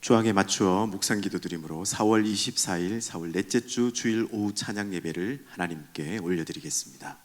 주항에 맞추어 묵상 기도드림으로 4월 24일 4월 넷째 주 주일 오후 찬양 예배를 하나님께 올려드리겠습니다.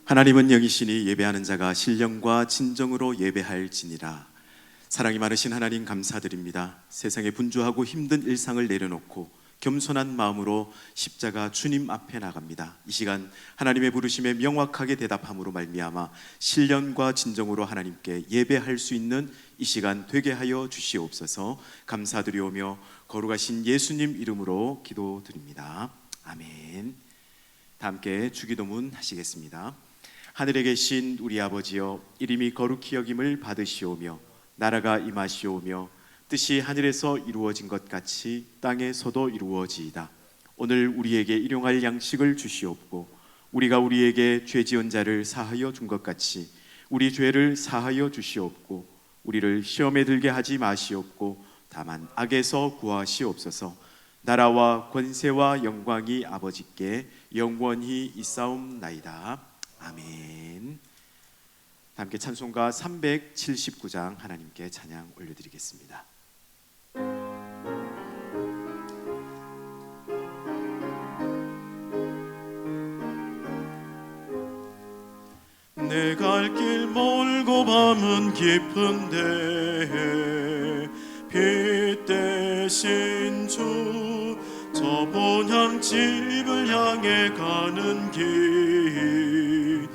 하나님은 영이시니 예배하는 자가 신령과 진정으로 예배할지니라. 사랑이 많으신 하나님 감사드립니다. 세상에 분주하고 힘든 일상을 내려놓고 겸손한 마음으로 십자가 주님 앞에 나갑니다. 이 시간 하나님의 부르심에 명확하게 대답함으로 말미암아 신령과 진정으로 하나님께 예배할 수 있는 이 시간 되게 하여 주시옵소서. 감사드리오며 거룩하신 예수님 이름으로 기도드립니다. 아멘. 다 함께 주기도문 하시겠습니다. 하늘에 계신 우리 아버지여, 이름이 거룩히 여김을 받으시오며 나라가 임하시오며 뜻이 하늘에서 이루어진 것 같이 땅에서도 이루어지이다. 오늘 우리에게 일용할 양식을 주시옵고 우리가 우리에게 죄 지은 자를 사하여 준 것 같이 우리 죄를 사하여 주시옵고 우리를 시험에 들게 하지 마시옵고 다만 악에서 구하시옵소서. 나라와 권세와 영광이 아버지께 영원히 있사옵나이다. 아멘. 함께 찬송가 379장 하나님께 찬양 올려드리겠습니다. 내 갈 길 멀고 밤은 깊은데 빛 대신 주 저 본향집을 향해 가는 길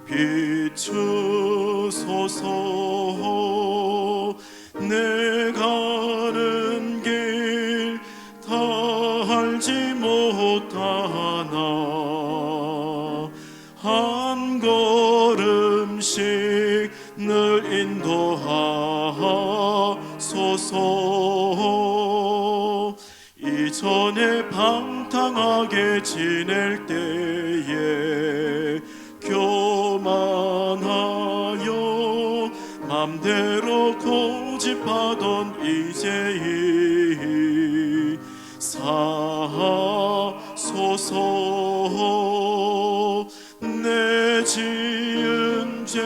비추소서. 내 가는 길 다 알지 못하나 한 걸음씩 늘 인도하소서. 이전에 방탕하게 지낼 때에 교만하여 맘대로 고집하던 이제이 사소서. 내 지은 죄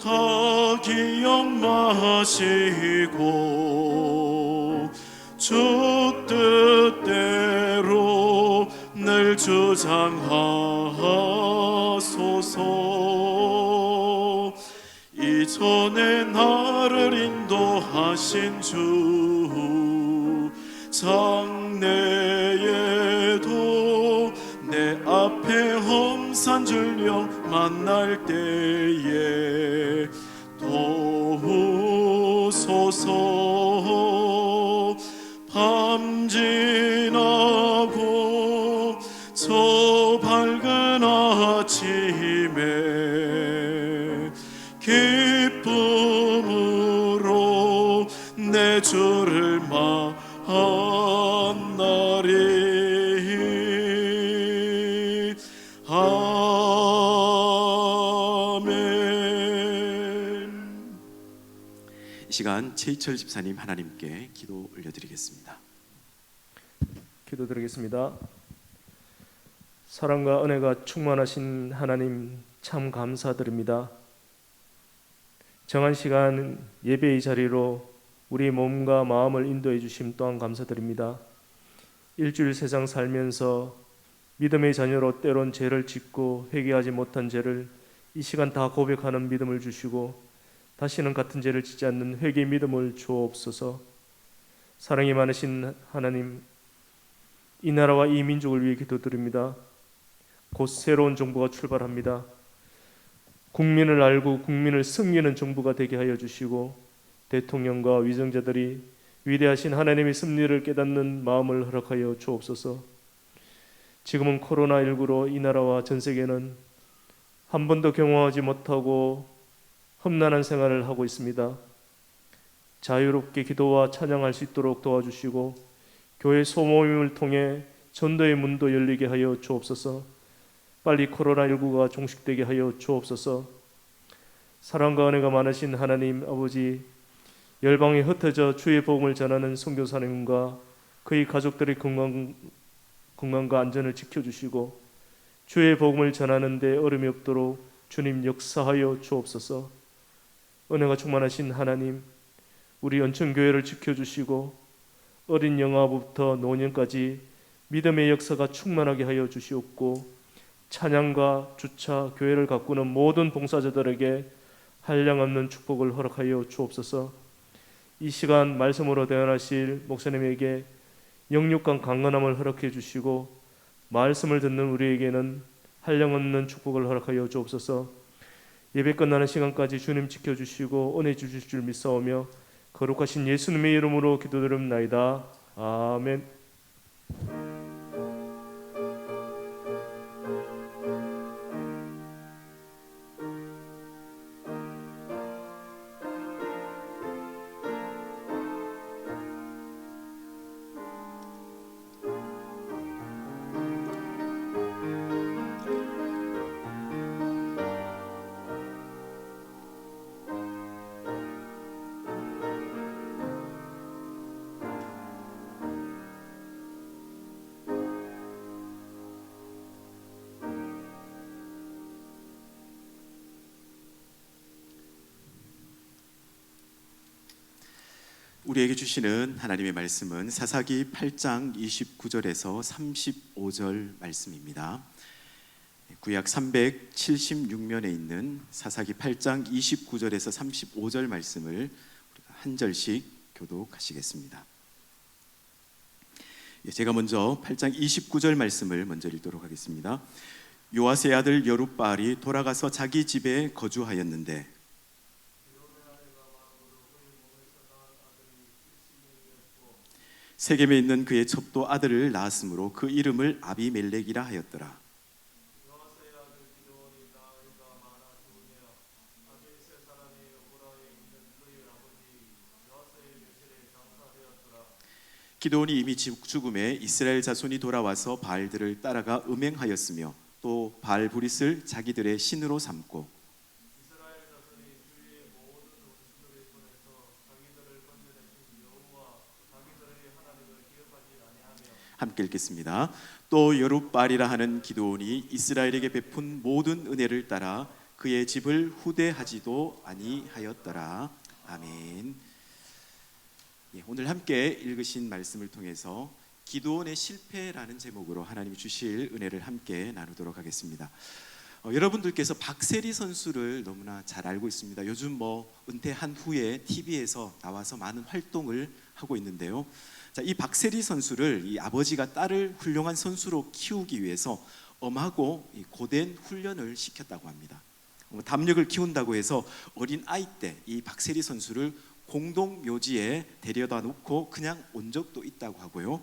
다 기억 마시고 주 뜻대로 늘 주장하소서. 이전에 나를 인도하신 주 장래에도 내 앞에 험산 줄령 만날 때에 도우소서. 밤 지나고 저 밝은 아침에 기쁨으로 내 주를 만나리. 아멘. 이 시간 최희철 집사님 하나님께 기도 올려드리겠습니다. 기도드리겠습니다. 사랑과 은혜가 충만하신 하나님 참 감사드립니다. 정한 시간 예배의 자리로 우리 몸과 마음을 인도해 주심 또한 감사드립니다. 일주일 세상 살면서 믿음의 자녀로 때론 죄를 짓고 회개하지 못한 죄를 이 시간 다 고백하는 믿음을 주시고 다시는 같은 죄를 짓지 않는 회개의 믿음을 주옵소서. 사랑이 많으신 하나님, 이 나라와 이 민족을 위해 기도드립니다. 곧 새로운 정부가 출발합니다. 국민을 알고 국민을 섬기는 정부가 되게 하여 주시고 대통령과 위정자들이 위대하신 하나님의 섭리를 깨닫는 마음을 허락하여 주옵소서. 지금은 코로나19로 이 나라와 전 세계는 한 번도 경험하지 못하고 험난한 생활을 하고 있습니다. 자유롭게 기도와 찬양할 수 있도록 도와주시고 교회 소모임을 통해 전도의 문도 열리게 하여 주옵소서. 빨리 코로나19가 종식되게 하여 주옵소서. 사랑과 은혜가 많으신 하나님 아버지, 열방에 흩어져 주의 복음을 전하는 선교사님과 그의 가족들의 건강과 안전을 지켜주시고 주의 복음을 전하는 데 어려움이 없도록 주님 역사하여 주옵소서. 은혜가 충만하신 하나님, 우리 연천교회를 지켜주시고 어린 영아부터 노년까지 믿음의 역사가 충만하게 하여 주시옵고 찬양과 주차, 교회를 가꾸는 모든 봉사자들에게 한량없는 축복을 허락하여 주옵소서. 이 시간 말씀으로 대언하실 목사님에게 영육간 강건함을 허락해 주시고 말씀을 듣는 우리에게는 한량없는 축복을 허락하여 주옵소서. 예배 끝나는 시간까지 주님 지켜주시고 은혜 주실 줄 믿사오며 거룩하신 예수님의 이름으로 기도드립나이다. 아멘. 우리에게 주시는 하나님의 말씀은 사사기 8장 29절에서 35절 말씀입니다. 구약 376면에 있는 사사기 8장 29절에서 35절 말씀을 한 절씩 교독하시겠습니다. 제가 먼저 8장 29절 말씀을 먼저 읽도록 하겠습니다. 요아스의 아들 여룹바알이 돌아가서 자기 집에 거주하였는데 세겜에 있는 그의 첩도 아들을 낳았으므로 그 이름을 아비멜렉이라 하였더라. 기드온이 이미 죽음에 이스라엘 자손이 돌아와서 바알들을 따라가 음행하였으며 또 바알 브릿을 자기들의 신으로 삼고 함께 읽겠습니다. 또 여룹바알이라 하는 기드온이 이스라엘에게 베푼 모든 은혜를 따라 그의 집을 후대하지도 아니하였더라. 아멘. 오늘 함께 읽으신 말씀을 통해서 기드온의 실패라는 제목으로 하나님이 주실 은혜를 함께 나누도록 하겠습니다. 여러분들께서 박세리 선수를 너무나 잘 알고 있습니다. 요즘 은퇴한 후에 TV에서 나와서 많은 활동을 하고 있는데요. 자, 이 박세리 선수를 이 아버지가 딸을 훌륭한 선수로 키우기 위해서 엄하고 고된 훈련을 시켰다고 합니다. 담력을 키운다고 해서 어린 아이 때 이 박세리 선수를 공동 묘지에 데려다 놓고 그냥 온 적도 있다고 하고요.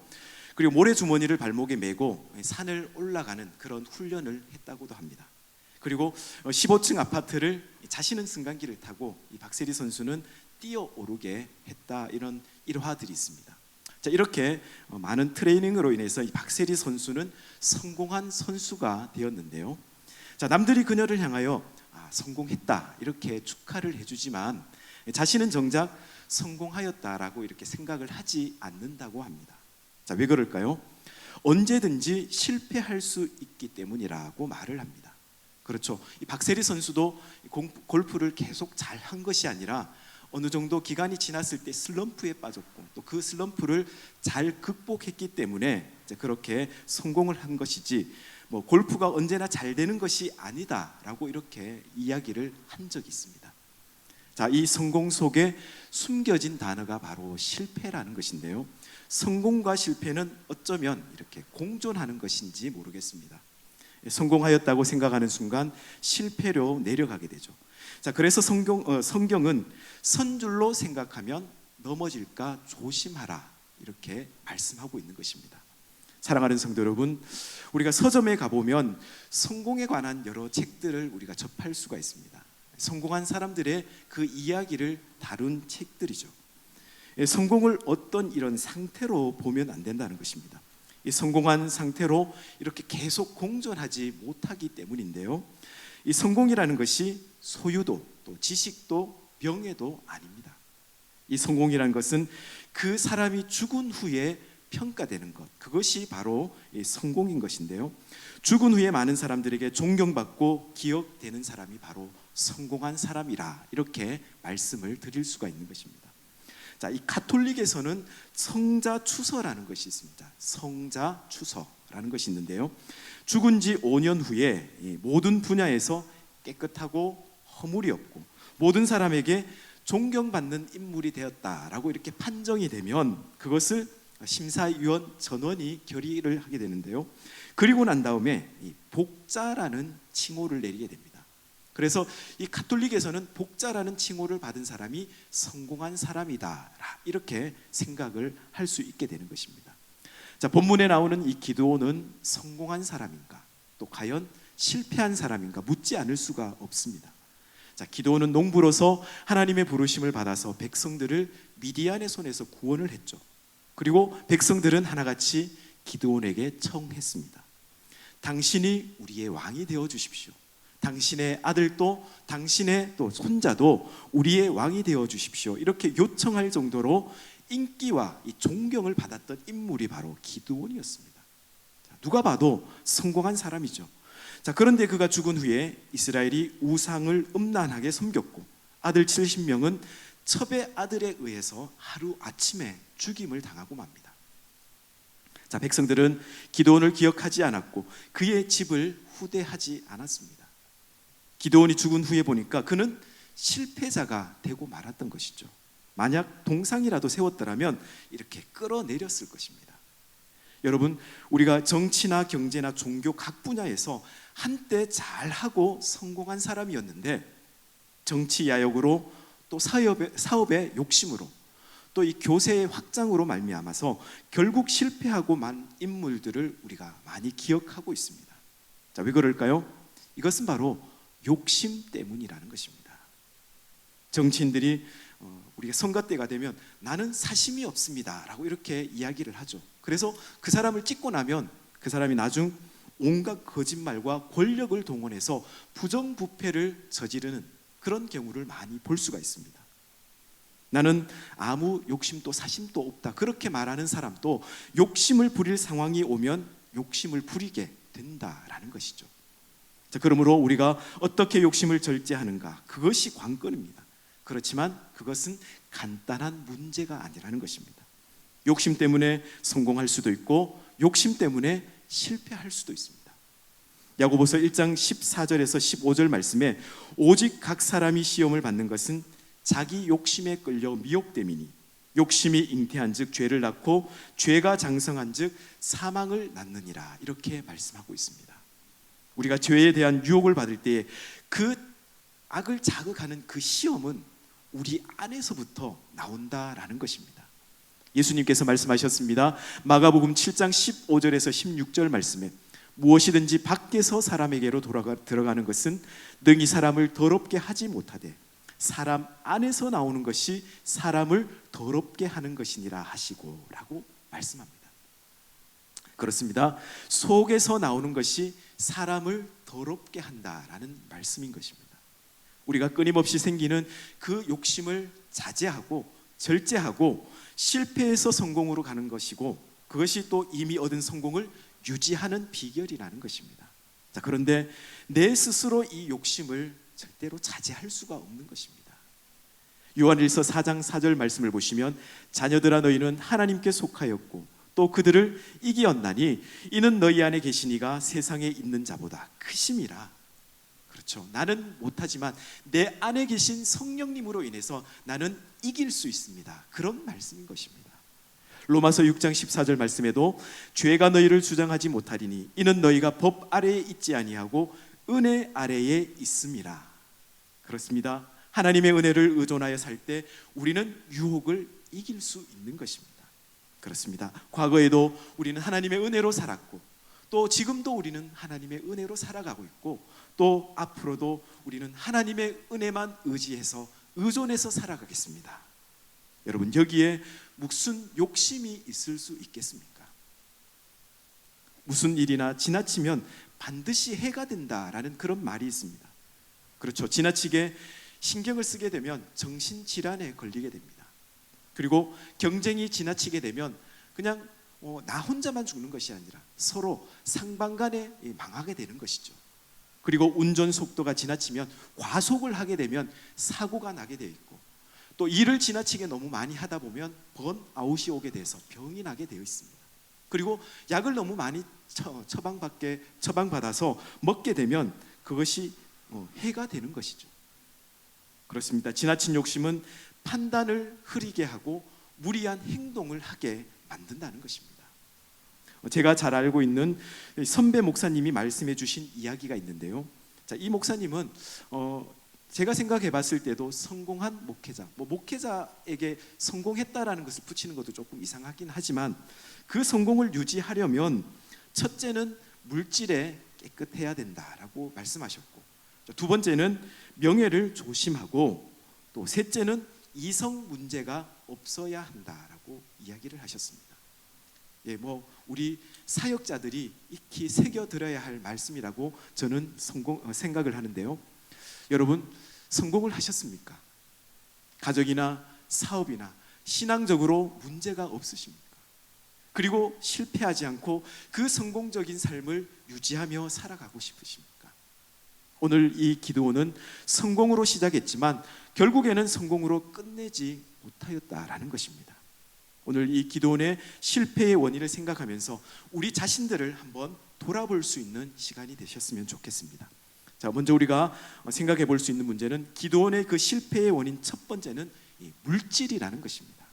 그리고 모래주머니를 발목에 메고 산을 올라가는 그런 훈련을 했다고도 합니다. 그리고 15층 아파트를 자신은 승강기를 타고 이 박세리 선수는 뛰어오르게 했다, 이런 일화들이 있습니다. 자, 이렇게 많은 트레이닝으로 인해서 이 박세리 선수는 성공한 선수가 되었는데요. 자, 남들이 그녀를 향하여 성공했다 이렇게 축하를 해주지만 자신은 정작 성공하였다라고 이렇게 생각을 하지 않는다고 합니다. 자, 왜 그럴까요? 언제든지 실패할 수 있기 때문이라고 말을 합니다. 그렇죠. 이 박세리 선수도 골프를 계속 잘 한 것이 아니라 어느 정도 기간이 지났을 때 슬럼프에 빠졌고 또 그 슬럼프를 잘 극복했기 때문에 그렇게 성공을 한 것이지 골프가 언제나 잘 되는 것이 아니다라고 이렇게 이야기를 한 적이 있습니다. 자, 이 성공 속에 숨겨진 단어가 바로 실패라는 것인데요. 성공과 실패는 어쩌면 이렇게 공존하는 것인지 모르겠습니다. 성공하였다고 생각하는 순간 실패로 내려가게 되죠. 자, 그래서 성경은 선줄로 생각하면 넘어질까 조심하라 이렇게 말씀하고 있는 것입니다. 사랑하는 성도 여러분, 우리가 서점에 가보면 성공에 관한 여러 책들을 우리가 접할 수가 있습니다. 성공한 사람들의 그 이야기를 다룬 책들이죠. 성공을 어떤 이런 상태로 보면 안 된다는 것입니다. 이 성공한 상태로 이렇게 계속 공존하지 못하기 때문인데요. 이 성공이라는 것이 소유도 또 지식도 명예도 아닙니다. 이 성공이라는 것은 그 사람이 죽은 후에 평가되는 것, 그것이 바로 이 성공인 것인데요. 죽은 후에 많은 사람들에게 존경받고 기억되는 사람이 바로 성공한 사람이라, 이렇게 말씀을 드릴 수가 있는 것입니다. 자, 이 가톨릭에서는 성자 추서라는 것이 있습니다. 성자 추서라는 것이 있는데요. 죽은 지 5년 후에 모든 분야에서 깨끗하고 허물이 없고 모든 사람에게 존경받는 인물이 되었다라고 이렇게 판정이 되면 그것을 심사위원 전원이 결의를 하게 되는데요. 그리고 난 다음에 이 복자라는 칭호를 내리게 됩니다. 그래서 이 가톨릭에서는 복자라는 칭호를 받은 사람이 성공한 사람이다, 이렇게 생각을 할 수 있게 되는 것입니다. 자, 본문에 나오는 이 기드온은 성공한 사람인가, 또 과연 실패한 사람인가 묻지 않을 수가 없습니다. 자, 기드온은 농부로서 하나님의 부르심을 받아서 백성들을 미디안의 손에서 구원을 했죠. 그리고 백성들은 하나같이 기드온에게 청했습니다. 당신이 우리의 왕이 되어 주십시오. 당신의 아들도 당신의 또 손자도 우리의 왕이 되어 주십시오. 이렇게 요청할 정도로 인기와 이 존경을 받았던 인물이 바로 기드온이었습니다. 누가 봐도 성공한 사람이죠. 자, 그런데 그가 죽은 후에 이스라엘이 우상을 음란하게 섬겼고 아들 70명은 첩의 아들에 의해서 하루 아침에 죽임을 당하고 맙니다. 자, 백성들은 기드온을 기억하지 않았고 그의 집을 후대하지 않았습니다. 기드온이 죽은 후에 보니까 그는 실패자가 되고 말았던 것이죠. 만약 동상이라도 세웠더라면 이렇게 끌어내렸을 것입니다. 여러분, 우리가 정치나 경제나 종교 각 분야에서 한때 잘하고 성공한 사람이었는데 정치 야욕으로 또 사업의 욕심으로 또 이 교세의 확장으로 말미암아서 결국 실패하고 만 인물들을 우리가 많이 기억하고 있습니다. 자, 왜 그럴까요? 이것은 바로 욕심 때문이라는 것입니다. 정치인들이 우리가 선거 때가 되면 나는 사심이 없습니다 라고 이렇게 이야기를 하죠. 그래서 그 사람을 찍고 나면 그 사람이 나중 온갖 거짓말과 권력을 동원해서 부정부패를 저지르는 그런 경우를 많이 볼 수가 있습니다. 나는 아무 욕심도 사심도 없다, 그렇게 말하는 사람도 욕심을 부릴 상황이 오면 욕심을 부리게 된다라는 것이죠. 자, 그러므로 우리가 어떻게 욕심을 절제하는가, 그것이 관건입니다. 그렇지만 그것은 간단한 문제가 아니라는 것입니다. 욕심 때문에 성공할 수도 있고 욕심 때문에 실패할 수도 있습니다. 야고보서 1장 14절에서 15절 말씀에 오직 각 사람이 시험을 받는 것은 자기 욕심에 끌려 미혹됨이니 욕심이 잉태한즉 죄를 낳고 죄가 장성한즉 사망을 낳느니라, 이렇게 말씀하고 있습니다. 우리가 죄에 대한 유혹을 받을 때 그 악을 자극하는 그 시험은 우리 안에서부터 나온다라는 것입니다. 예수님께서 말씀하셨습니다. 마가복음 7장 15절에서 16절 말씀에 무엇이든지 밖에서 사람에게로 들어가는 것은 능히 사람을 더럽게 하지 못하되 사람 안에서 나오는 것이 사람을 더럽게 하는 것이니라 하시고 라고 말씀합니다. 그렇습니다. 속에서 나오는 것이 사람을 더럽게 한다라는 말씀인 것입니다. 우리가 끊임없이 생기는 그 욕심을 자제하고 절제하고 실패해서 성공으로 가는 것이고 그것이 또 이미 얻은 성공을 유지하는 비결이라는 것입니다. 자, 그런데 내 스스로 이 욕심을 절대로 자제할 수가 없는 것입니다. 요한일서 4장 4절 말씀을 보시면 자녀들아 너희는 하나님께 속하였고 또 그들을 이기었나니 이는 너희 안에 계신 이가 세상에 있는 자보다 크심이라. 그렇죠. 나는 못하지만 내 안에 계신 성령님으로 인해서 나는 이길 수 있습니다. 그런 말씀인 것입니다. 로마서 6장 14절 말씀에도 죄가 너희를 주장하지 못하리니 이는 너희가 법 아래에 있지 아니하고 은혜 아래에 있음이라. 그렇습니다. 하나님의 은혜를 의존하여 살 때 우리는 유혹을 이길 수 있는 것입니다. 그렇습니다. 과거에도 우리는 하나님의 은혜로 살았고 또 지금도 우리는 하나님의 은혜로 살아가고 있고 또 앞으로도 우리는 하나님의 은혜만 의지해서 의존해서 살아가겠습니다. 여러분, 여기에 무슨 욕심이 있을 수 있겠습니까? 무슨 일이나 지나치면 반드시 해가 된다라는 그런 말이 있습니다. 그렇죠. 지나치게 신경을 쓰게 되면 정신질환에 걸리게 됩니다. 그리고 경쟁이 지나치게 되면 그냥 나 혼자만 죽는 것이 아니라 서로 상방간에 망하게 되는 것이죠. 그리고 운전 속도가 지나치면 과속을 하게 되면 사고가 나게 되어 있고 또 일을 지나치게 너무 많이 하다 보면 번아웃이 오게 돼서 병이 나게 되어 있습니다. 그리고 약을 너무 많이 처방받아서 먹게 되면 그것이 해가 되는 것이죠. 그렇습니다. 지나친 욕심은 판단을 흐리게 하고 무리한 행동을 하게 만든다는 것입니다. 제가 잘 알고 있는 선배 목사님이 말씀해 주신 이야기가 있는데요. 자, 이 목사님은 제가 생각해 봤을 때도 성공한 목회자, 목회자에게 성공했다라는 것을 붙이는 것도 조금 이상하긴 하지만 그 성공을 유지하려면 첫째는 물질에 깨끗해야 된다라고 말씀하셨고, 두 번째는 명예를 조심하고, 또 셋째는 이성 문제가 없어야 한다라고 이야기를 하셨습니다. 우리 사역자들이 익히 새겨 들어야 할 말씀이라고 저는 생각을 하는데요. 여러분, 성공을 하셨습니까? 가정이나 사업이나 신앙적으로 문제가 없으십니까? 그리고 실패하지 않고 그 성공적인 삶을 유지하며 살아가고 싶으십니까? 오늘 이 기도는 성공으로 시작했지만 결국에는 성공으로 끝내지 못하였다라는 것입니다. 오늘 이 기도원의 실패의 원인을 생각하면서 우리 자신들을 한번 돌아볼 수 있는 시간이 되셨으면 좋겠습니다. 자, 먼저 우리가 생각해 볼 수 있는 문제는 기도원의 그 실패의 원인 첫 번째는 이 물질이라는 것입니다.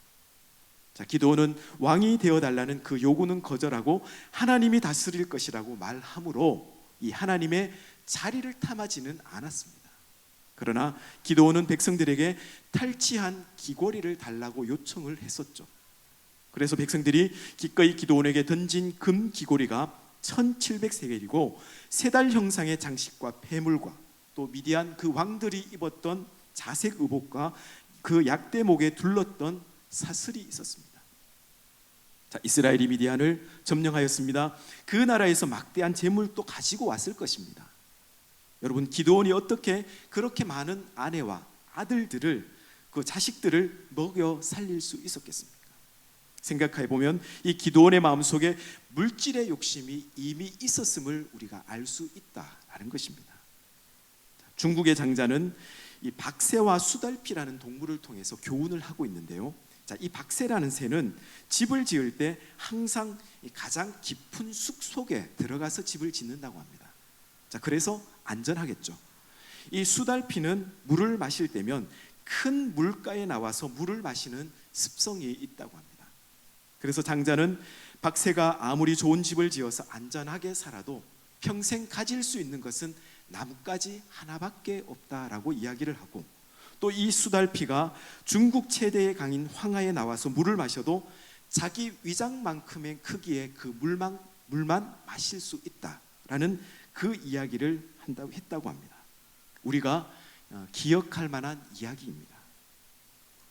자, 기도원은 왕이 되어달라는 그 요구는 거절하고 하나님이 다스릴 것이라고 말함으로 이 하나님의 자리를 탐하지는 않았습니다. 그러나 기도원은 백성들에게 탈취한 귀고리를 달라고 요청을 했었죠. 그래서 백성들이 기꺼이 기도원에게 던진 금 귀고리가 1700세겔이고 세달 형상의 장식과 폐물과 또 미디안 그 왕들이 입었던 자색 의복과 그 약대목에 둘렀던 사슬이 있었습니다. 자, 이스라엘이 미디안을 점령하였습니다. 그 나라에서 막대한 재물도 가지고 왔을 것입니다. 여러분, 기드온이 어떻게 그렇게 많은 아내와 아들들을, 그 자식들을 먹여 살릴 수 있었겠습니까? 생각해 보면 이 기드온의 마음속에 물질의 욕심이 이미 있었음을 우리가 알 수 있다라는 것입니다. 중국의 장자는 이 박새와 수달피라는 동물을 통해서 교훈을 하고 있는데요. 자, 이 박새라는 새는 집을 지을 때 항상 가장 깊은 숲 속에 들어가서 집을 짓는다고 합니다. 자, 그래서 안전하겠죠. 이 수달피는 물을 마실 때면 큰 물가에 나와서 물을 마시는 습성이 있다고 합니다. 그래서 장자는 박새가 아무리 좋은 집을 지어서 안전하게 살아도 평생 가질 수 있는 것은 나뭇가지 하나밖에 없다라고 이야기를 하고, 또 이 수달피가 중국 최대의 강인 황하에 나와서 물을 마셔도 자기 위장만큼의 크기의 그 물만 마실 수 있다라는 그 이야기를 했다고 합니다. 우리가 기억할 만한 이야기입니다.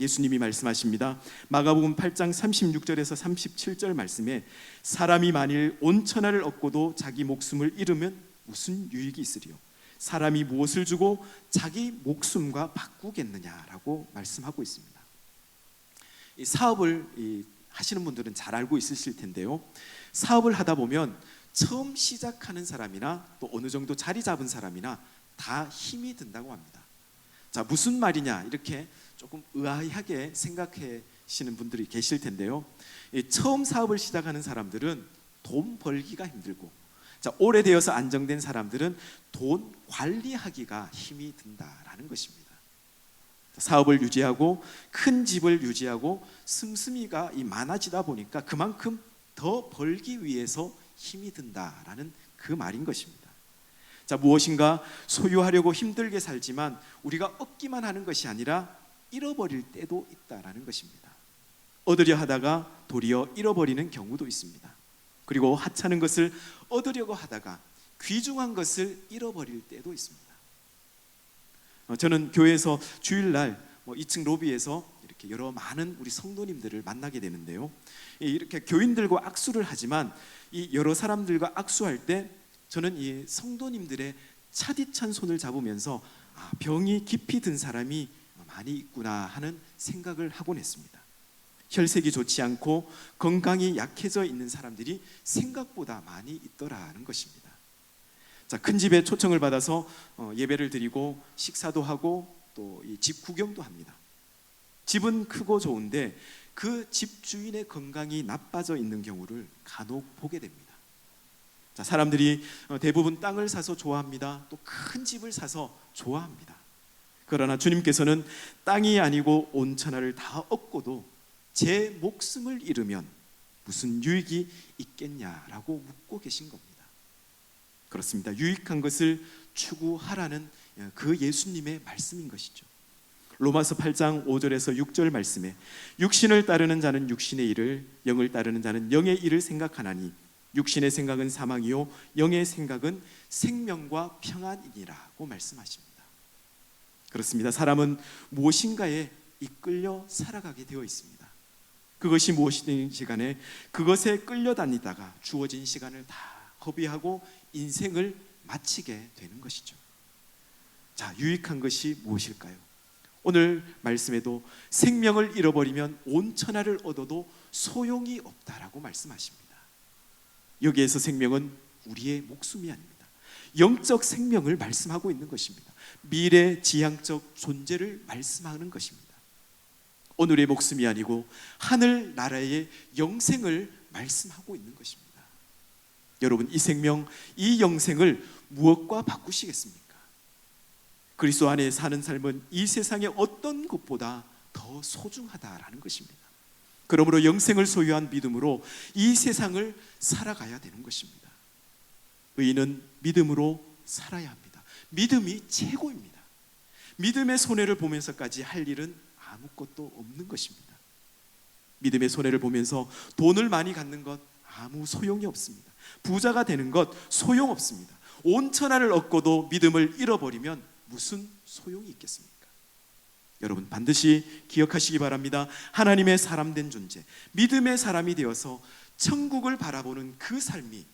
예수님이 말씀하십니다. 마가복음 8장 36절에서 37절 말씀에 사람이 만일 온 천하를 얻고도 자기 목숨을 잃으면 무슨 유익이 있으리요? 사람이 무엇을 주고 자기 목숨과 바꾸겠느냐라고 말씀하고 있습니다. 이 사업을 하시는 분들은 잘 알고 있으실 텐데요. 사업을 하다 보면 처음 시작하는 사람이나 또 어느 정도 자리 잡은 사람이나 다 힘이 든다고 합니다. 자, 무슨 말이냐 이렇게 조금 의아하게 생각하시는 분들이 계실 텐데요. 처음 사업을 시작하는 사람들은 돈 벌기가 힘들고, 자, 오래되어서 안정된 사람들은 돈 관리하기가 힘이 든다라는 것입니다. 사업을 유지하고 큰 집을 유지하고 씀씀이가 많아지다 보니까 그만큼 더 벌기 위해서 힘이 든다라는 그 말인 것입니다. 자, 무엇인가 소유하려고 힘들게 살지만 우리가 얻기만 하는 것이 아니라 잃어버릴 때도 있다라는 것입니다. 얻으려 하다가 도리어 잃어버리는 경우도 있습니다. 그리고 하찮은 것을 얻으려고 하다가 귀중한 것을 잃어버릴 때도 있습니다. 저는 교회에서 주일날 2층 로비에서 이렇게 여러 많은 우리 성도님들을 만나게 되는데요. 이렇게 교인들과 악수를 하지만 이 여러 사람들과 악수할 때 저는 이 성도님들의 차디찬 손을 잡으면서 병이 깊이 든 사람이 많이 있구나 하는 생각을 하곤 했습니다. 혈색이 좋지 않고 건강이 약해져 있는 사람들이 생각보다 많이 있더라는 것입니다. 자, 큰 집에 초청을 받아서 예배를 드리고 식사도 하고 또 이 집 구경도 합니다. 집은 크고 좋은데 그 집 주인의 건강이 나빠져 있는 경우를 간혹 보게 됩니다. 자, 사람들이 대부분 땅을 사서 좋아합니다. 또 큰 집을 사서 좋아합니다. 그러나 주님께서는 땅이 아니고 온 천하를 다 얻고도 제 목숨을 잃으면 무슨 유익이 있겠냐라고 묻고 계신 겁니다. 그렇습니다. 유익한 것을 추구하라는 그 예수님의 말씀인 것이죠. 로마서 8장 5절에서 6절 말씀에 육신을 따르는 자는 육신의 일을, 영을 따르는 자는 영의 일을 생각하나니 육신의 생각은 사망이요 영의 생각은 생명과 평안이니라고 말씀하십니다. 그렇습니다. 사람은 무엇인가에 이끌려 살아가게 되어 있습니다. 그것이 무엇이든 시간에 그것에 끌려다니다가 주어진 시간을 다 허비하고 인생을 마치게 되는 것이죠. 자, 유익한 것이 무엇일까요? 오늘 말씀에도 생명을 잃어버리면 온 천하를 얻어도 소용이 없다라고 말씀하십니다. 여기에서 생명은 우리의 목숨이 아닙니다. 영적 생명을 말씀하고 있는 것입니다. 미래 지향적 존재를 말씀하는 것입니다. 오늘의 목숨이 아니고 하늘 나라의 영생을 말씀하고 있는 것입니다. 여러분, 이 생명, 이 영생을 무엇과 바꾸시겠습니까? 그리스도 안에 사는 삶은 이 세상의 어떤 것보다 더 소중하다라는 것입니다. 그러므로 영생을 소유한 믿음으로 이 세상을 살아가야 되는 것입니다. 의인은 믿음으로 살아야 합니다. 믿음이 최고입니다. 믿음의 손해를 보면서까지 할 일은 아무것도 없는 것입니다. 믿음의 손해를 보면서 돈을 많이 갖는 것 아무 소용이 없습니다. 부자가 되는 것 소용없습니다. 온 천하를 얻고도 믿음을 잃어버리면 무슨 소용이 있겠습니까? 여러분, 반드시 기억하시기 바랍니다. 하나님의 사람된 존재, 믿음의 사람이 되어서 천국을 바라보는 그 삶이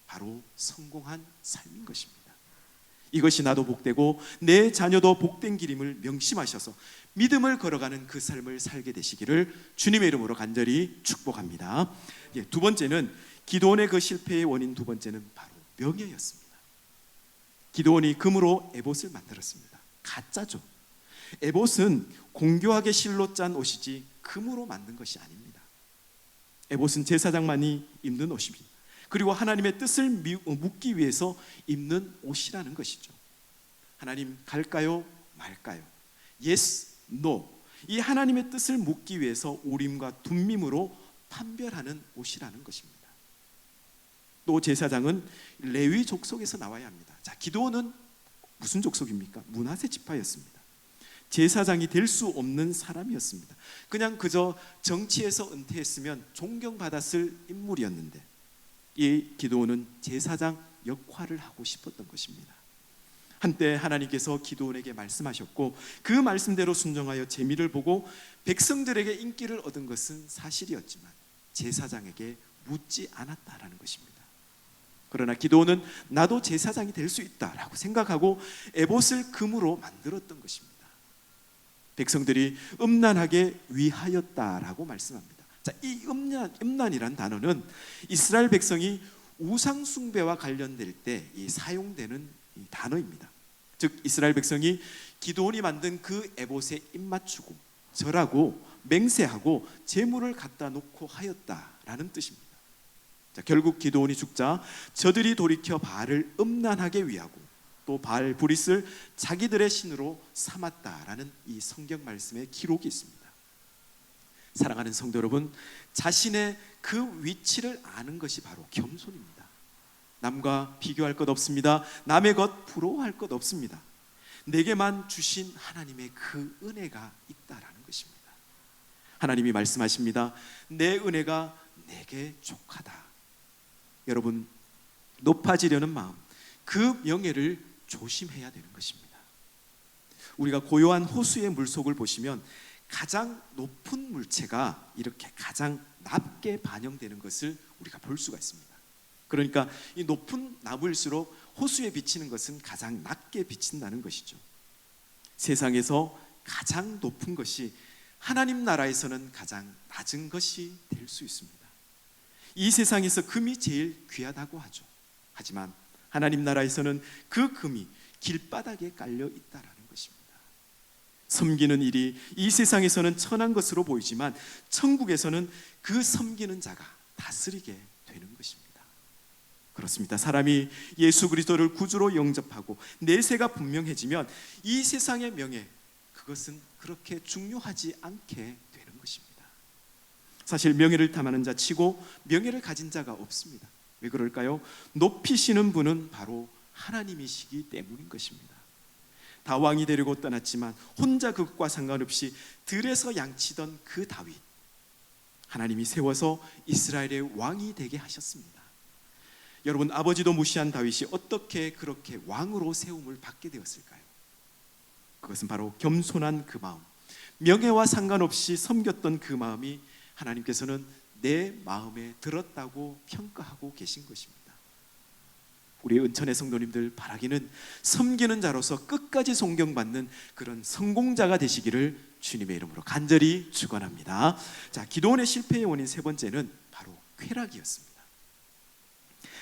바로 성공한 삶인 것입니다. 이것이 나도 복되고 내 자녀도 복된 길임을 명심하셔서 믿음을 걸어가는 그 삶을 살게 되시기를 주님의 이름으로 간절히 축복합니다. 두 번째는, 기드온의 그 실패의 원인 두 번째는 바로 명예였습니다. 기드온이 금으로 에봇을 만들었습니다. 가짜죠. 에봇은 공교하게 실로 짠 옷이지 금으로 만든 것이 아닙니다. 에봇은 제사장만이 입는 옷입니다. 그리고 하나님의 뜻을 묻기 위해서 입는 옷이라는 것이죠. 하나님 갈까요? 말까요? Yes, No. 이 하나님의 뜻을 묻기 위해서 우림과 둠밈으로 판별하는 옷이라는 것입니다. 또 제사장은 레위 족속에서 나와야 합니다. 자, 기드온은 무슨 족속입니까? 므낫세 지파였습니다. 제사장이 될 수 없는 사람이었습니다. 그냥 그저 정치에서 은퇴했으면 존경받았을 인물이었는데 이 기드온은 제사장 역할을 하고 싶었던 것입니다. 한때 하나님께서 기드온에게 말씀하셨고 그 말씀대로 순종하여 재미를 보고 백성들에게 인기를 얻은 것은 사실이었지만 제사장에게 묻지 않았다라는 것입니다. 그러나 기드온은 나도 제사장이 될 수 있다라고 생각하고 에봇을 금으로 만들었던 것입니다. 백성들이 음란하게 위하였다라고 말씀합니다. 자, 이 음란이란 단어는 이스라엘 백성이 우상 숭배와 관련될 때 사용되는 단어입니다. 즉 이스라엘 백성이 기드온이 만든 그 에봇에 입맞추고 절하고 맹세하고 제물을 갖다 놓고 하였다라는 뜻입니다. 자, 결국 기드온이 죽자 저들이 돌이켜 바알을 음란하게 위하고 또 바알 브릿을 자기들의 신으로 삼았다라는 이 성경 말씀에 기록이 있습니다. 사랑하는 성도 여러분, 자신의 그 위치를 아는 것이 바로 겸손입니다. 남과 비교할 것 없습니다. 남의 것 부러워할 것 없습니다. 내게만 주신 하나님의 그 은혜가 있다라는 것입니다. 하나님이 말씀하십니다. 내 은혜가 내게 족하다. 여러분, 높아지려는 마음, 그 명예를 조심해야 되는 것입니다. 우리가 고요한 호수의 물속을 보시면 가장 높은 물체가 이렇게 가장 낮게 반영되는 것을 우리가 볼 수가 있습니다. 그러니까 이 높은 나무일수록 호수에 비치는 것은 가장 낮게 비친다는 것이죠. 세상에서 가장 높은 것이 하나님 나라에서는 가장 낮은 것이 될 수 있습니다. 이 세상에서 금이 제일 귀하다고 하죠. 하지만 하나님 나라에서는 그 금이 길바닥에 깔려 있다라는 것입니다. 섬기는 일이 이 세상에서는 천한 것으로 보이지만 천국에서는 그 섬기는 자가 다스리게 되는 것입니다. 그렇습니다. 사람이 예수 그리스도를 구주로 영접하고 내세가 분명해지면 이 세상의 명예, 그것은 그렇게 중요하지 않게 되는 것입니다. 사실 명예를 탐하는 자 치고 명예를 가진 자가 없습니다. 왜 그럴까요? 높이시는 분은 바로 하나님이시기 때문인 것입니다. 다 왕이 되려고 떠났지만 혼자 그것과 상관없이 들에서 양치던 그 다윗, 하나님이 세워서 이스라엘의 왕이 되게 하셨습니다. 여러분, 아버지도 무시한 다윗이 어떻게 그렇게 왕으로 세움을 받게 되었을까요? 그것은 바로 겸손한 그 마음, 명예와 상관없이 섬겼던 그 마음이 하나님께서는 내 마음에 들었다고 평가하고 계신 것입니다. 우리 은천의 성도님들 바라기는 섬기는 자로서 끝까지 존경받는 그런 성공자가 되시기를 주님의 이름으로 간절히 축원합니다. 자, 기도원의 실패의 원인 세 번째는 바로 쾌락이었습니다.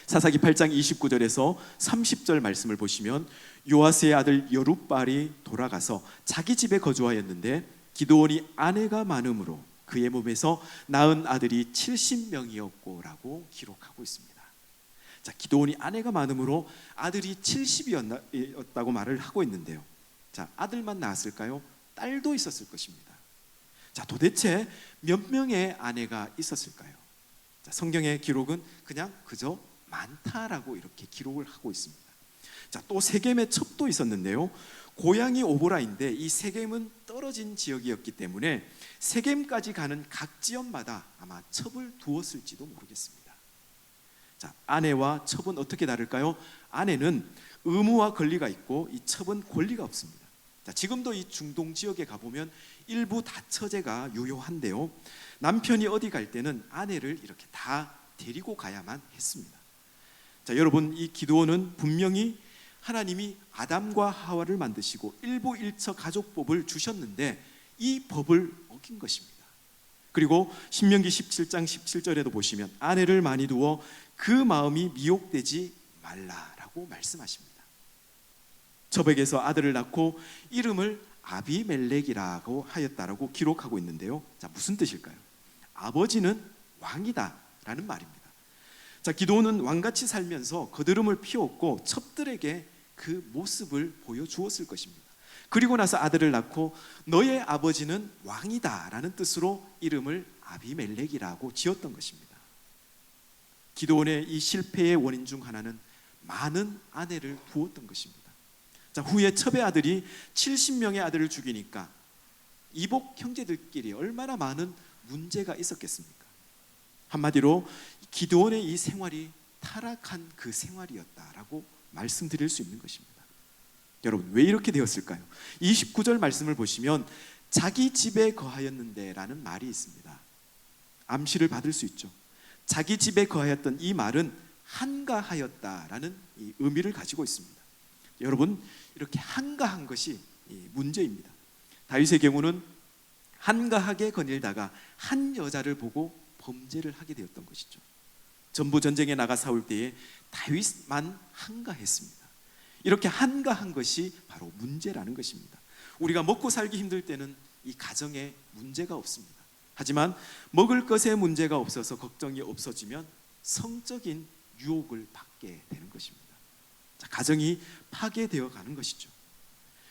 사사기 8장 29절에서 30절 말씀을 보시면 요아스의 아들 여룻발이 돌아가서 자기 집에 거주하였는데 기드온이 아내가 많음으로 그의 몸에서 낳은 아들이 70명이었고 라고 기록하고 있습니다. 자, 기드온이 아내가 많음으로 아들이 70이었다고 말을 하고 있는데요. 자, 아들만 낳았을까요? 딸도 있었을 것입니다. 자, 도대체 몇 명의 아내가 있었을까요? 자, 성경의 기록은 그냥 그저 많다라고 이렇게 기록을 하고 있습니다. 자, 또 세겜의 첩도 있었는데요. 고향이 오보라인데 이 세겜은 떨어진 지역이었기 때문에 세겜까지 가는 각 지역마다 아마 첩을 두었을지도 모르겠습니다. 자, 아내와 첩은 어떻게 다를까요? 아내는 의무와 권리가 있고 이 첩은 권리가 없습니다. 자, 지금도 이 중동 지역에 가보면 일부 다처제가 유효한데요. 남편이 어디 갈 때는 아내를 이렇게 다 데리고 가야만 했습니다. 자, 여러분, 이 기드온은 분명히 하나님이 아담과 하와를 만드시고 일부일처 가족법을 주셨는데 이 법을 어긴 것입니다. 그리고 신명기 17장 17절에도 보시면 아내를 많이 두어 그 마음이 미혹되지 말라라고 말씀하십니다. 저백에서 아들을 낳고 이름을 아비멜렉이라고 하였다라고 기록하고 있는데요. 자, 무슨 뜻일까요? 아버지는 왕이다라는 말입니다. 자, 기드온은 왕같이 살면서 거드름을 피웠고 첩들에게 그 모습을 보여주었을 것입니다. 그리고 나서 아들을 낳고 너의 아버지는 왕이다라는 뜻으로 이름을 아비멜렉이라고 지었던 것입니다. 기드온의 이 실패의 원인 중 하나는 많은 아내를 두었던 것입니다. 자, 후에 첩의 아들이 70명의 아들을 죽이니까 이복 형제들끼리 얼마나 많은 문제가 있었겠습니까? 한마디로 기드온의 이 생활이 타락한 그 생활이었다라고 말씀드릴 수 있는 것입니다. 여러분, 왜 이렇게 되었을까요? 29절 말씀을 보시면 자기 집에 거하였는데 라는 말이 있습니다. 암시를 받을 수 있죠. 자기 집에 거하였던 이 말은 한가하였다라는 이 의미를 가지고 있습니다. 여러분, 이렇게 한가한 것이 문제입니다. 다윗의 경우는 한가하게 거닐다가 한 여자를 보고 범죄를 하게 되었던 것이죠. 전부 전쟁에 나가 싸울 때에 다윗만 한가했습니다. 이렇게 한가한 것이 바로 문제라는 것입니다. 우리가 먹고 살기 힘들 때는 이 가정에 문제가 없습니다. 하지만 먹을 것에 문제가 없어서 걱정이 없어지면 성적인 유혹을 받게 되는 것입니다. 자, 가정이 파괴되어 가는 것이죠.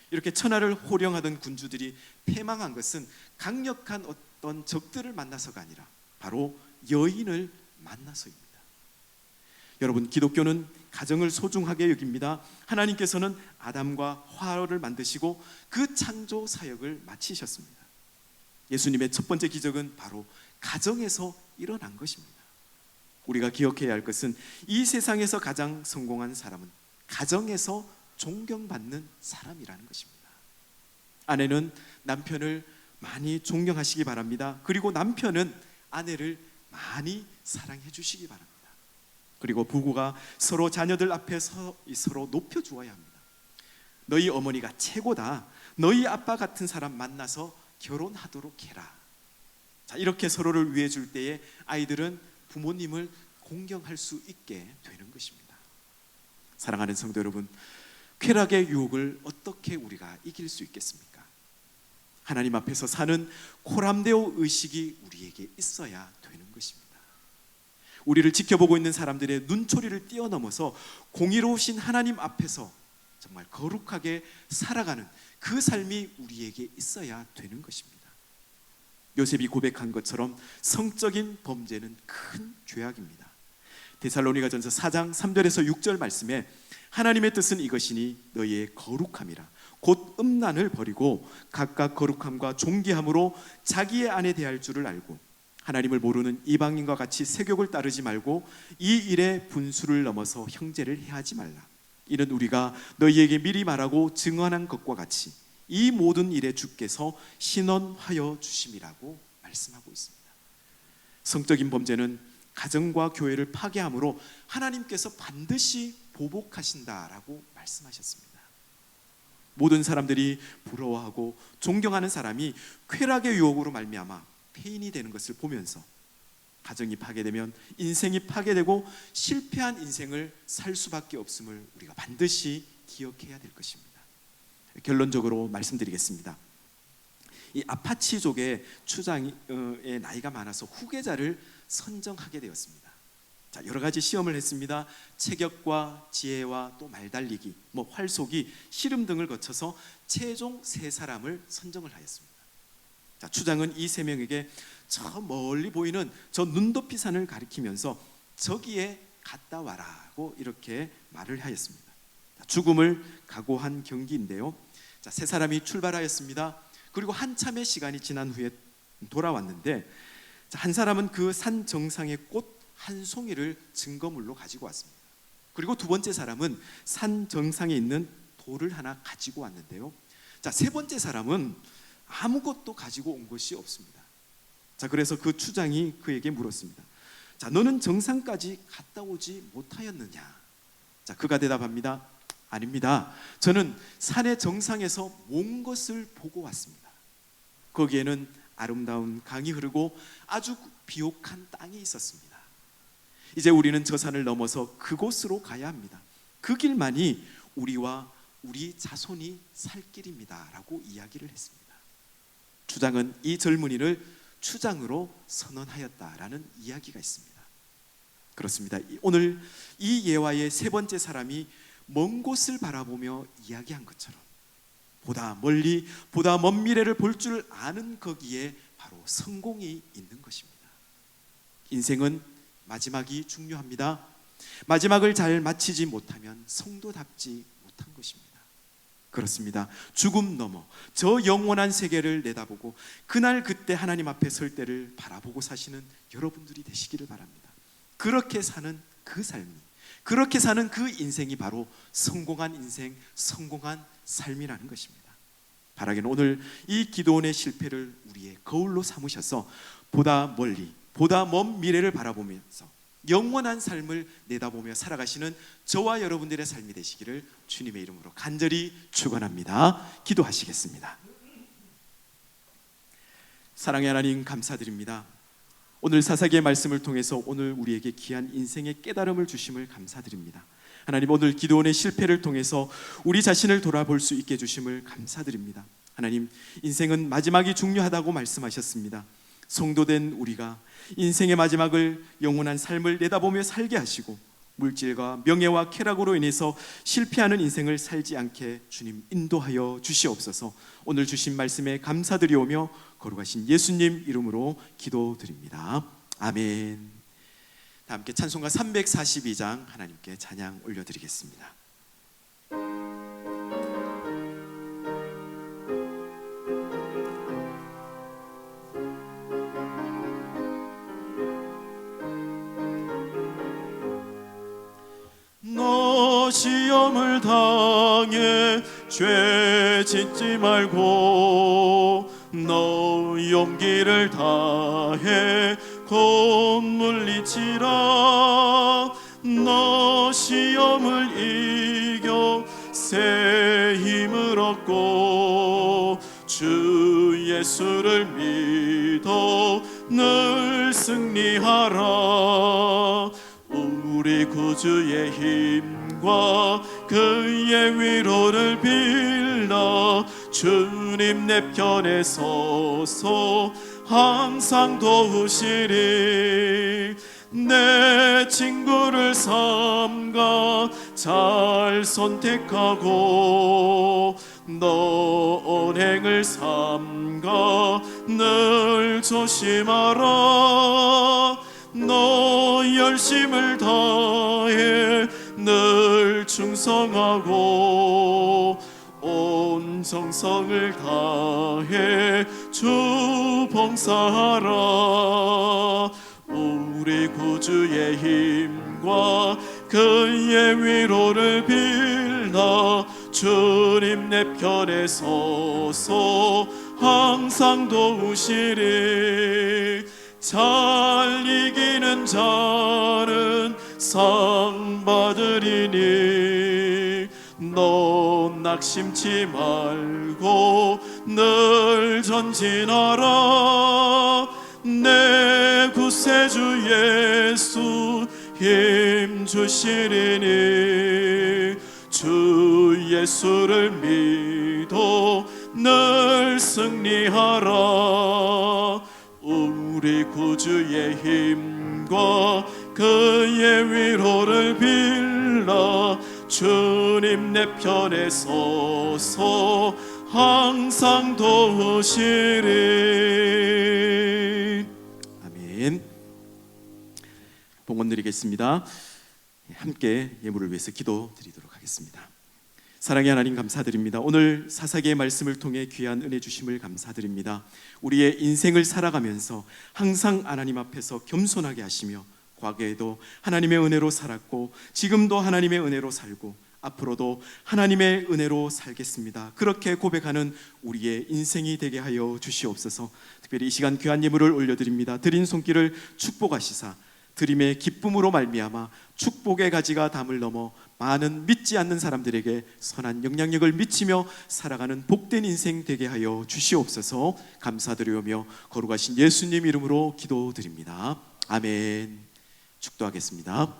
이렇게 천하를 호령하던 군주들이 패망한 것은 강력한 어떤 적들을 만나서가 아니라 바로 여인을 만나서입니다. 여러분, 기독교는 가정을 소중하게 여깁니다. 하나님께서는 아담과 하와를 만드시고 그 창조 사역을 마치셨습니다. 예수님의 첫 번째 기적은 바로 가정에서 일어난 것입니다. 우리가 기억해야 할 것은 이 세상에서 가장 성공한 사람은 가정에서 존경받는 사람이라는 것입니다. 아내는 남편을 많이 존경하시기 바랍니다. 그리고 남편은 아내를 많이 사랑해 주시기 바랍니다. 그리고 부부가 서로 자녀들 앞에서 서로 높여주어야 합니다. 너희 어머니가 최고다. 너희 아빠 같은 사람 만나서 결혼하도록 해라. 자, 이렇게 서로를 위해 줄 때에 아이들은 부모님을 공경할 수 있게 되는 것입니다. 사랑하는 성도 여러분, 쾌락의 유혹을 어떻게 우리가 이길 수 있겠습니까? 하나님 앞에서 사는 코람데오 의식이 우리에게 있어야 되는 것입니다. 우리를 지켜보고 있는 사람들의 눈초리를 뛰어넘어서 공의로우신 하나님 앞에서 정말 거룩하게 살아가는 그 삶이 우리에게 있어야 되는 것입니다. 요셉이 고백한 것처럼 성적인 범죄는 큰 죄악입니다. 데살로니가전서 4장 3절에서 6절 말씀에 하나님의 뜻은 이것이니 너희의 거룩함이라 곧 음란을 버리고 각각 거룩함과 존귀함으로 자기의 아내 대할 줄을 알고 하나님을 모르는 이방인과 같이 세욕을 따르지 말고 이 일에 분수를 넘어서 형제를 해하지 말라. 이는 우리가 너희에게 미리 말하고 증언한 것과 같이 이 모든 일에 주께서 신원하여 주심이라고 말씀하고 있습니다. 성적인 범죄는 가정과 교회를 파괴함으로 하나님께서 반드시 보복하신다라고 말씀하셨습니다. 모든 사람들이 부러워하고 존경하는 사람이 쾌락의 유혹으로 말미암아 폐인이 되는 것을 보면서 가정이 파괴되면 인생이 파괴되고 실패한 인생을 살 수밖에 없음을 우리가 반드시 기억해야 될 것입니다. 결론적으로 말씀드리겠습니다. 이 아파치족의 추장의 나이가 많아서 후계자를 선정하게 되었습니다. 자, 여러 가지 시험을 했습니다. 체격과 지혜와 또 말달리기, 활쏘기, 씨름 등을 거쳐서 최종 3사람을 선정을 하였습니다. 자, 추장은 이 3명에게 저 멀리 보이는 저 눈높이 산을 가리키면서 저기에 갔다 와라고 이렇게 말을 하였습니다. 자, 죽음을 각오한 경기인데요. 자, 3사람이 출발하였습니다. 그리고 한참의 시간이 지난 후에 돌아왔는데, 자, 한 사람은 그 산 정상의 꽃 한 송이를 증거물로 가지고 왔습니다. 그리고 두 번째 사람은 산 정상에 있는 돌을 하나 가지고 왔는데요. 자, 세 번째 사람은 아무것도 가지고 온 것이 없습니다. 자, 그래서 그 추장이 그에게 물었습니다. 자, 너는 정상까지 갔다 오지 못하였느냐? 자, 그가 대답합니다. 아닙니다. 저는 산의 정상에서 먼 것을 보고 왔습니다. 거기에는 아름다운 강이 흐르고 아주 비옥한 땅이 있었습니다. 이제 우리는 저 산을 넘어서 그곳으로 가야 합니다. 그 길만이 우리와 우리 자손이 살 길입니다 라고 이야기를 했습니다. 추장은 이 젊은이를 추장으로 선언하였다라는 이야기가 있습니다. 그렇습니다. 오늘 이 예화의 세 번째 사람이 먼 곳을 바라보며 이야기한 것처럼 보다 멀리 보다 먼 미래를 볼 줄 아는 거기에 바로 성공이 있는 것입니다. 인생은 마지막이 중요합니다. 마지막을 잘 마치지 못하면 성도답지 못한 것입니다. 그렇습니다. 죽음 넘어 저 영원한 세계를 내다보고 그날 그때 하나님 앞에 설 때를 바라보고 사시는 여러분들이 되시기를 바랍니다. 그렇게 사는 그 삶이, 그렇게 사는 그 인생이 바로 성공한 인생, 성공한 삶이라는 것입니다. 바라기는 오늘 이 기도원의 실패를 우리의 거울로 삼으셔서 보다 멀리 보다 먼 미래를 바라보면서 영원한 삶을 내다보며 살아가시는 저와 여러분들의 삶이 되시기를 주님의 이름으로 간절히 축원합니다. 기도하시겠습니다. 사랑의 하나님, 감사드립니다. 오늘 사사기의 말씀을 통해서 오늘 우리에게 귀한 인생의 깨달음을 주심을 감사드립니다. 하나님, 오늘 기도원의 실패를 통해서 우리 자신을 돌아볼 수 있게 해주심을 감사드립니다. 하나님, 인생은 마지막이 중요하다고 말씀하셨습니다. 성도된 우리가 인생의 마지막을 영원한 삶을 내다보며 살게 하시고 물질과 명예와 쾌락으로 인해서 실패하는 인생을 살지 않게 주님 인도하여 주시옵소서. 오늘 주신 말씀에 감사드리오며 거룩하신 예수님 이름으로 기도드립니다. 아멘. 다 함께 찬송가 342장 하나님께 찬양 올려드리겠습니다. 시험을 당해 죄 짓지 말고 너 용기를 다해 곧 물리치라. 너 시험을 이겨 새 힘을 얻고 주 예수를 믿어 늘 승리하라. 우리 구주의 힘과 그의 위로를 빌라. 주님 내 편에 서서 항상 도우시리. 내 친구를 삼가 잘 선택하고 너 언행을 삼가 늘 조심하라. 너 열심을 다해 늘 충성하고 온 정성을 다해 주 봉사하라. 우리 구주의 힘과 그의 위로를 빌라. 주님 내 편에 서서 항상 도우시리. 잘 이기는 자는 상 받으리니 너 낙심치 말고 늘 전진하라. 내 구세주 예수 힘 주시리니 주 예수를 믿어 늘 승리하라. 우리 구주의 힘과 그의 위로를 빌라. 주님 내 편에 서서 항상 도우시리. 아멘. 봉헌 드리겠습니다. 함께 예물을 위해서 기도드리도록 하겠습니다. 사랑의 하나님 감사드립니다. 오늘 사사기의 말씀을 통해 귀한 은혜 주심을 감사드립니다. 우리의 인생을 살아가면서 항상 하나님 앞에서 겸손하게 하시며 과거에도 하나님의 은혜로 살았고 지금도 하나님의 은혜로 살고 앞으로도 하나님의 은혜로 살겠습니다. 그렇게 고백하는 우리의 인생이 되게 하여 주시옵소서. 특별히 이 시간 귀한 예물을 올려드립니다. 드린 손길을 축복하시사 드림의 기쁨으로 말미암아 축복의 가지가 담을 넘어 많은 믿지 않는 사람들에게 선한 영향력을 미치며 살아가는 복된 인생 되게 하여 주시옵소서. 감사드리오며 거룩하신 예수님 이름으로 기도드립니다. 아멘. 축도하겠습니다.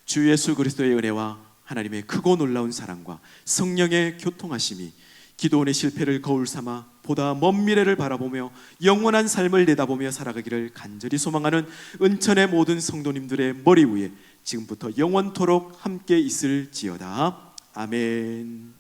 주 예수 그리스도의 은혜와 하나님의 크고 놀라운 사랑과 성령의 교통하심이 기도원의 실패를 거울 삼아 보다 먼 미래를 바라보며 영원한 삶을 내다보며 살아가기를 간절히 소망하는 은천의 모든 성도님들의 머리 위에 지금부터 영원토록 함께 있을지어다. 아멘.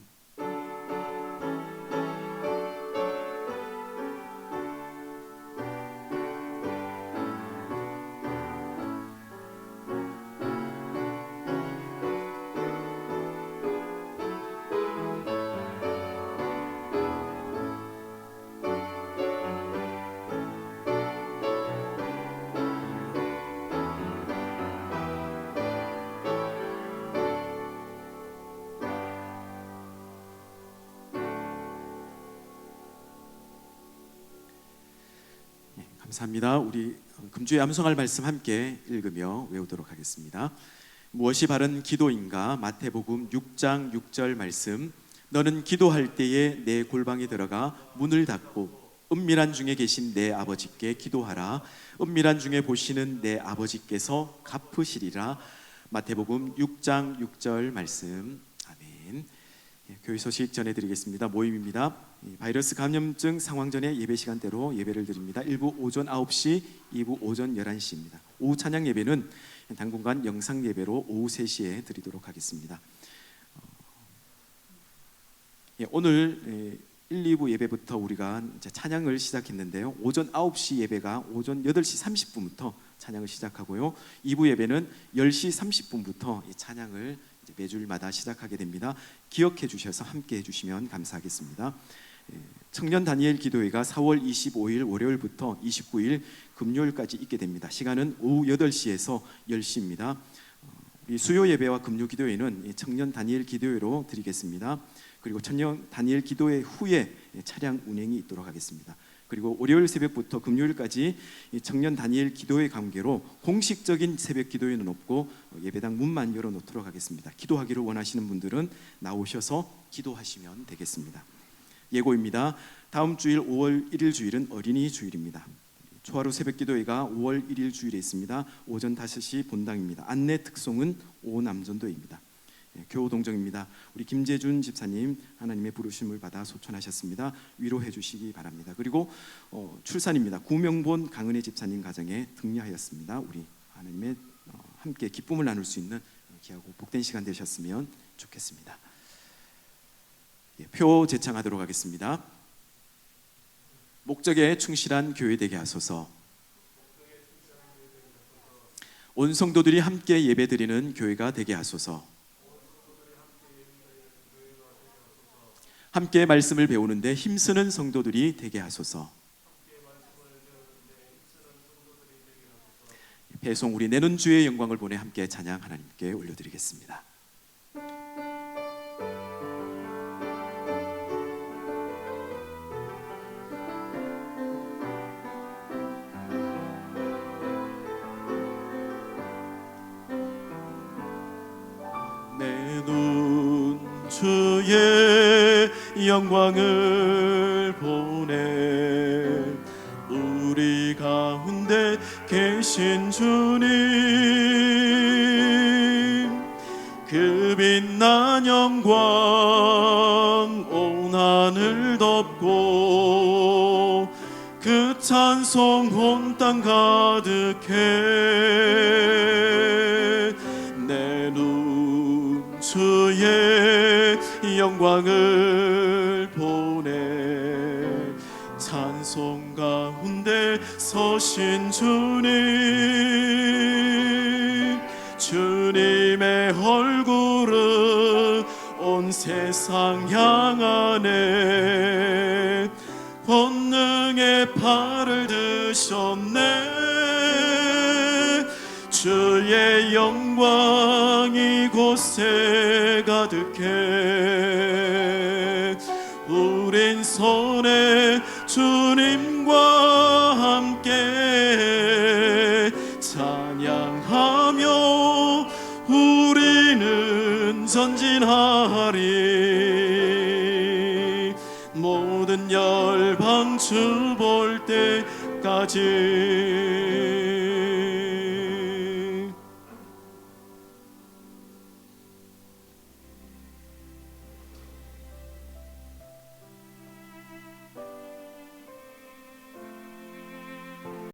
감사합니다. 우리 금주의 암송할 말씀 함께 읽으며 외우도록 하겠습니다. 무엇이 바른 기도인가? 마태복음 6장 6절 말씀. 너는 기도할 때에 내 골방에 들어가 문을 닫고 은밀한 중에 계신 내 아버지께 기도하라. 은밀한 중에 보시는 내 아버지께서 갚으시리라. 마태복음 6장 6절 말씀. 아멘. 교회 소식 전해드리겠습니다. 모임입니다. 바이러스 감염증 상황 전에 예배 시간대로 예배를 드립니다. 1부 오전 9시, 2부 오전 11시입니다. 오후 찬양 예배는 당분간 영상 예배로 오후 3시에 드리도록 하겠습니다. 오늘 1, 2부 예배부터 우리가 이제 찬양을 시작했는데요. 오전 9시 예배가 오전 8시 30분부터 찬양을 시작하고요. 2부 예배는 10시 30분부터 이 찬양을 이제 매주일마다 시작하게 됩니다. 기억해 주셔서 함께 해주시면 감사하겠습니다. 청년 다니엘 기도회가 4월 25일 월요일부터 29일 금요일까지 있게 됩니다. 시간은 오후 8시에서 10시입니다. 이 수요 예배와 금요 기도회는 이 청년 다니엘 기도회로 드리겠습니다. 그리고 청년 다니엘 기도회 후에 차량 운행이 있도록 하겠습니다. 그리고 월요일 새벽부터 금요일까지 이 청년 다니엘 기도회 관계로 공식적인 새벽 기도회는 없고 예배당 문만 열어놓도록 하겠습니다. 기도하기를 원하시는 분들은 나오셔서 기도하시면 되겠습니다. 예고입니다. 다음 주일 5월 1일 주일은 어린이 주일입니다. 초하루 새벽 기도회가 5월 1일 주일에 있습니다. 오전 5시 본당입니다. 안내 특송은 오남전도입니다. 교우 동정입니다. 우리 김재준 집사님 하나님의 부르심을 받아 소천하셨습니다. 위로해 주시기 바랍니다. 그리고 출산입니다. 구명본 강은혜 집사님 가정에 등려하였습니다. 우리 하나님의 함께 기쁨을 나눌 수 있는 귀하고 복된 시간 되셨으면 좋겠습니다. 표 제창하도록 하겠습니다. 목적에 충실한 교회 되게 하소서. 온 성도들이 함께 예배드리는 교회가 되게 하소서. 함께 말씀을 배우는데 힘쓰는 성도들이 되게 하소서. 배송 우리 내는 주의 영광을 보내 함께 찬양 하나님께 올려드리겠습니다. 내 눈 주의 영광을 보내 우리 가운데 계신 주님 그 빛난 영광 온 하늘 덮고 그 찬송 온 땅 가득해 내 눈 주의 영광을 보내 찬송 가운데 서신 주님 주님의 얼굴은 온 세상 향하네 권능의 팔을 드셨네 주의 영광 이곳에 가득해 우린 손에 주님과 함께 찬양하며 우리는 전진하리 모든 열방 주 볼 때까지